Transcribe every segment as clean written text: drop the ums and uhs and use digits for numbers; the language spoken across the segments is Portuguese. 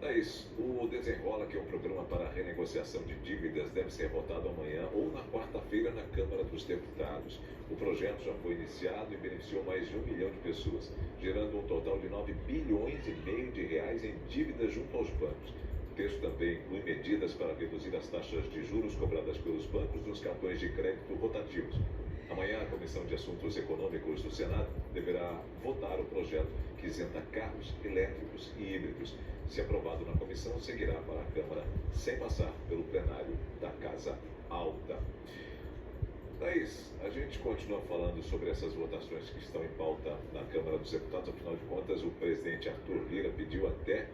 Thaís, o Desenrola, que é um programa para renegociação de dívidas, deve ser votado amanhã ou na quarta-feira na Câmara dos Deputados. O projeto já foi iniciado e beneficiou mais de 1 milhão de pessoas, gerando um total de 9,5 bilhões de reais em dívidas junto aos bancos. O texto também inclui medidas para reduzir as taxas de juros cobradas pelos bancos nos cartões de crédito rotativos. Amanhã, a Comissão de Assuntos Econômicos do Senado deverá votar o projeto que isenta carros elétricos e híbridos. Se aprovado na comissão, seguirá para a Câmara sem passar pelo plenário da Casa Alta. Thaís, a gente continua falando sobre essas votações que estão em pauta na Câmara dos Deputados. Afinal de contas, o presidente Arthur Lira pediu até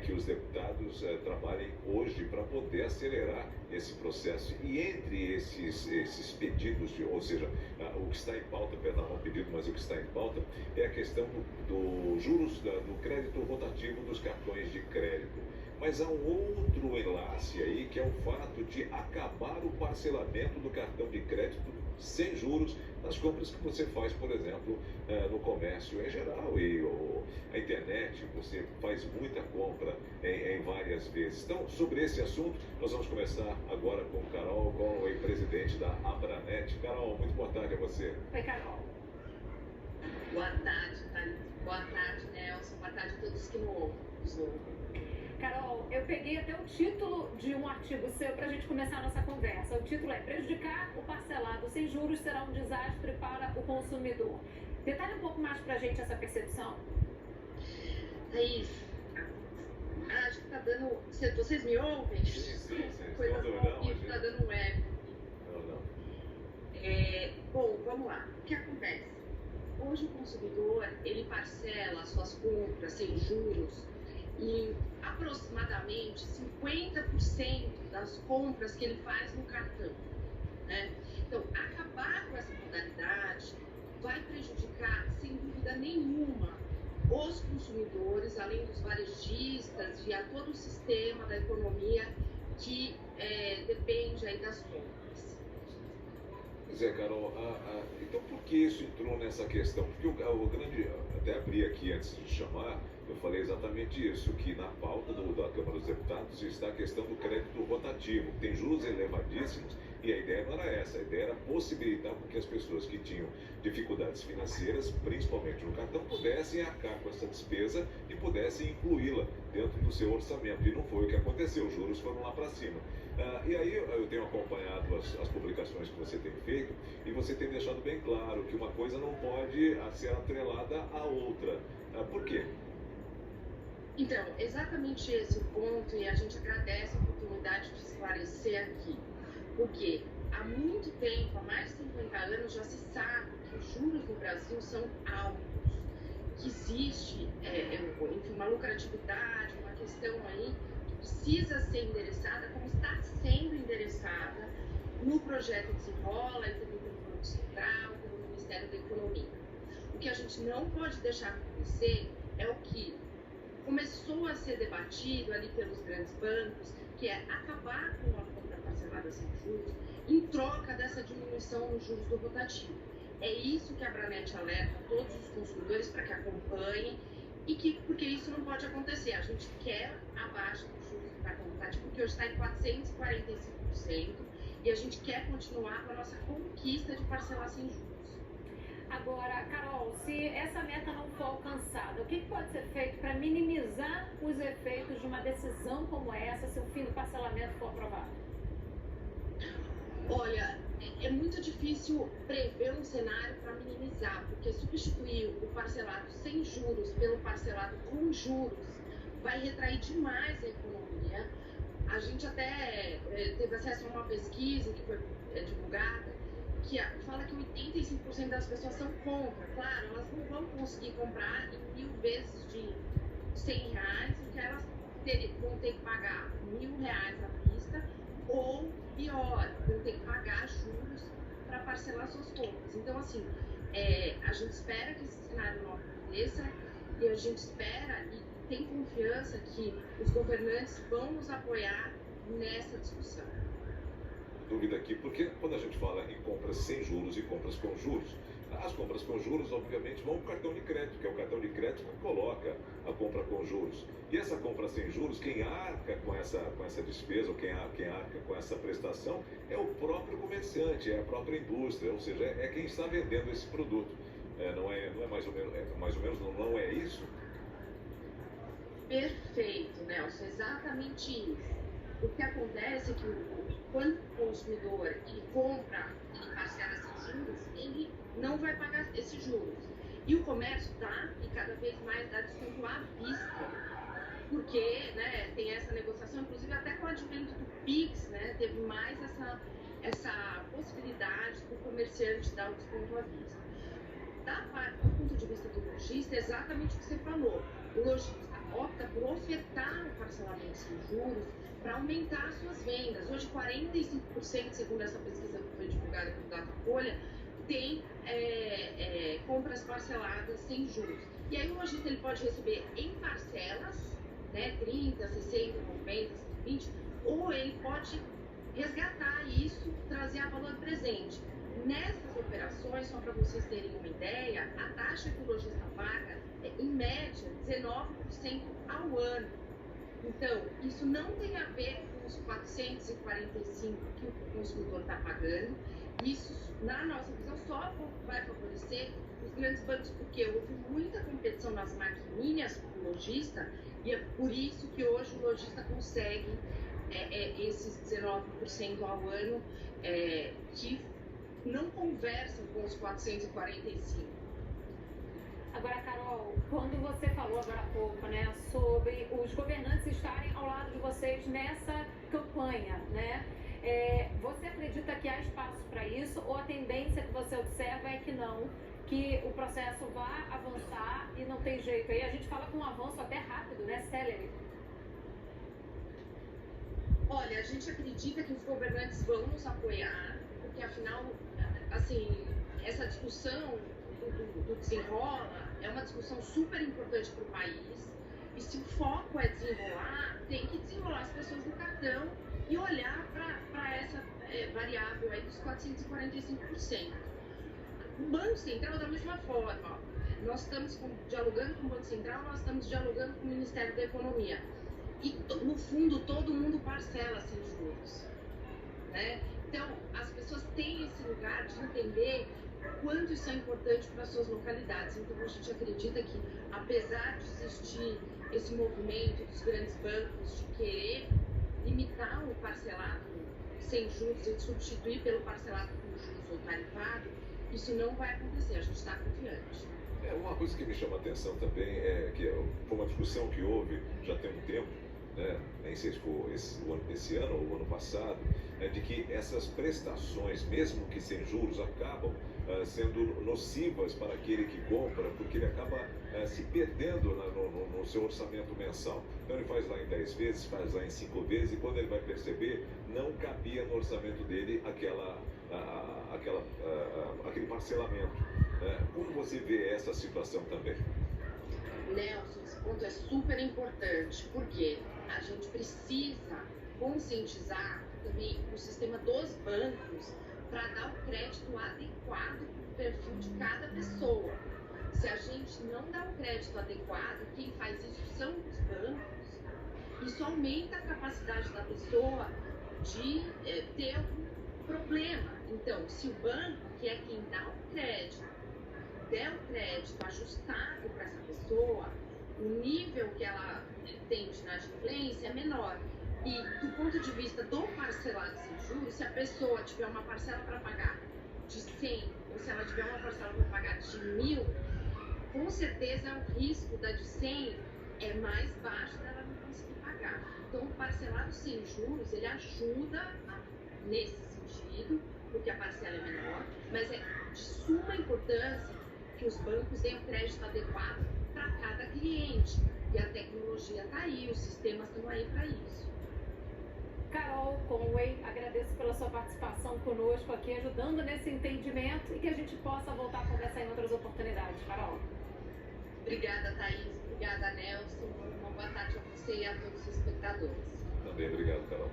que os deputados trabalhem hoje para poder acelerar esse processo. E entre esses pedidos, ou seja, o que está em pauta, perdão, não pedido, mas o que está em pauta, é a questão do juros do crédito rotativo dos cartões de crédito. Mas há um outro enlace aí, que é o fato de acabar o parcelamento do cartão de crédito sem juros nas compras que você faz, por exemplo, no comércio em geral e a internet. Você faz muita compra em várias vezes. Então, sobre esse assunto, nós vamos começar agora com Carol, com o presidente da Abranet. Carol, muito boa tarde a você. Oi, Carol. Boa tarde, Thalys. Boa tarde, Nelson. Boa tarde a todos que nos ouvem. Carol, eu peguei até o título de um artigo seu para a gente começar a nossa conversa. O título é: prejudicar o parcelado sem juros será um desastre para o consumidor. Detalhe um pouco mais para a gente essa percepção. Thaís, acho que tá dando... Vocês me ouvem? Sim. Coisa que tá dando web. Não. Bom, vamos lá. O que acontece? Hoje o consumidor, ele parcela suas compras sem juros em aproximadamente 50% das compras que ele faz no cartão, né? Então, acabar com essa modalidade vai prejudicar, sem dúvida nenhuma, os consumidores, além dos varejistas e a todo o sistema da economia que depende aí das compras. Pois é, Carol, então por que isso entrou nessa questão? Porque o grande, até abri aqui antes de chamar, eu falei exatamente isso, que na pauta da Câmara dos Deputados está a questão do crédito rotativo, que tem juros elevadíssimos, e a ideia não era essa, a ideia era possibilitar com que as pessoas que tinham dificuldades financeiras, principalmente no cartão, pudessem arcar com essa despesa e pudessem incluí-la dentro do seu orçamento. E não foi o que aconteceu, os juros foram lá para cima. E aí eu tenho acompanhado as publicações que você tem feito e você tem deixado bem claro que uma coisa não pode ser atrelada à outra. Por quê? Então, exatamente esse o ponto, e a gente agradece a oportunidade de esclarecer aqui. Porque há muito tempo, há mais de 50 anos, já se sabe que os juros no Brasil são altos, que existe enfim, uma lucratividade, uma questão aí que precisa ser endereçada, como está sendo endereçada no projeto Desenrola e também pelo Banco Central, pelo Ministério da Economia. O que a gente não pode deixar acontecer é o que começou a ser debatido ali pelos grandes bancos, que é acabar com a compra parcelada sem juros em troca dessa diminuição nos juros do rotativo. É isso que a Abranet alerta a todos os consumidores para que acompanhem, porque isso não pode acontecer. A gente quer a baixa dos juros do cartão rotativo, porque hoje está em 445%, e a gente quer continuar com a nossa conquista de parcelar sem juros. Agora, Carol, se essa meta não for alcançada, o que pode ser feito para minimizar os efeitos de uma decisão como essa, se o fim do parcelamento for aprovado? Olha, é muito difícil prever um cenário para minimizar, porque substituir o parcelado sem juros pelo parcelado com juros vai retrair demais a economia. A gente até teve acesso a uma pesquisa que foi divulgada, que fala que 85% das pessoas são contra. Claro, elas não vão conseguir comprar em 1000 vezes de R$100, porque elas vão ter que pagar R$1.000 à vista, ou pior, vão ter que pagar juros para parcelar suas compras. Então, assim, a gente espera que esse cenário não aconteça, e a gente espera e tem confiança que os governantes vão nos apoiar nessa discussão. Dúvida aqui, porque quando a gente fala em compras sem juros e compras com juros, As compras com juros, obviamente, vão para o cartão de crédito, que é o cartão de crédito que coloca a compra com juros. E essa compra sem juros, quem arca com essa despesa, ou quem arca com essa prestação, é o próprio comerciante, é a própria indústria, ou seja, é quem está vendendo esse produto. Não é mais ou menos, não é isso? Perfeito, Nelson, exatamente isso. O que acontece é que quando o consumidor ele compra e parcela esses juros, ele não vai pagar esses juros. E o comércio dá, e cada vez mais dá desconto à vista, porque tem essa negociação, inclusive até com o advento do Pix, teve mais essa possibilidade do comerciante dar o desconto à vista. Do ponto de vista do lojista, é exatamente o que você falou. O lojista opta por ofertar o parcelamento sem juros para aumentar as suas vendas. Hoje, 45%, segundo essa pesquisa que foi divulgada pelo Datafolha, tem compras parceladas sem juros. E aí o lojista ele pode receber em parcelas, 30, 60, 90, 120, ou ele pode resgatar isso, trazer a valor presente. Nessas operações, só para vocês terem uma ideia, a taxa que o lojista paga é, em média, 19% ao ano. Então, isso não tem a ver com os 445 que o consumidor está pagando. Isso, na nossa visão, só vai favorecer os grandes bancos, porque houve muita competição nas maquininhas para o lojista, e é por isso que hoje o lojista consegue esses 19% ao ano que não conversam com os 445. Agora, Carol, quando você falou agora há pouco, sobre os governantes estarem ao lado de vocês nessa campanha, você acredita que há espaço para isso, ou a tendência que você observa é que não, que o processo vá avançar e não tem jeito? Aí a gente fala com um avanço até rápido, célere. Olha, a gente acredita que os governantes vão nos apoiar, porque afinal, assim, essa discussão do desenrola é uma discussão super importante para o país, e se o foco é desenrolar, tem que desenrolar as pessoas do cartão e olhar para essa variável aí dos 445%. O Banco Central, da mesma forma, nós estamos dialogando com o Banco Central, nós estamos dialogando com o Ministério da Economia. E, no fundo, todo mundo parcela sem juros, Então, as pessoas têm esse lugar de entender quanto isso é importante para as suas localidades. Então, a gente acredita que, apesar de existir esse movimento dos grandes bancos de querer limitar o parcelado sem juros e substituir pelo parcelado com juros ou tarifado, isso não vai acontecer, a gente está confiante. Uma coisa que me chama a atenção também é que foi uma discussão que houve já tem um tempo, nem sei se foi esse ano ou ano passado, de que essas prestações, mesmo que sem juros, acabam sendo nocivas para aquele que compra, porque ele acaba se perdendo no seu orçamento mensal. Então ele faz lá em 10 vezes, faz lá em 5 vezes, e quando ele vai perceber, não cabia no orçamento dele aquele parcelamento. Como você vê essa situação também? Nelson, esse ponto é super importante, porque a gente precisa conscientizar também o sistema dos bancos para dar o crédito adequado para o perfil de cada pessoa. Se a gente não dá um crédito adequado, quem faz isso são os bancos. Isso aumenta a capacidade da pessoa de ter algum problema. Então, se o banco, que é quem dá o crédito, der o crédito ajustado para essa pessoa, o nível que ela tem de inadimplência é menor. E do ponto de vista do parcelado sem juros, se a pessoa tiver uma parcela para pagar de 100, ou se ela tiver uma parcela para pagar de 1.000, com certeza o risco da de 100 é mais baixo dela não conseguir pagar. Então, o parcelado sem juros, ele ajuda nesse sentido, porque a parcela é menor, mas é de suma importância que os bancos deem o crédito adequado para cada cliente. E a tecnologia está aí, os sistemas estão aí para isso. Carol Conway, agradeço pela sua participação conosco aqui, ajudando nesse entendimento, e que a gente possa voltar a conversar em outras oportunidades. Carol. Obrigada, Thaís. Obrigada, Nelson. Uma boa tarde a você e a todos os espectadores. Também obrigado, Carol.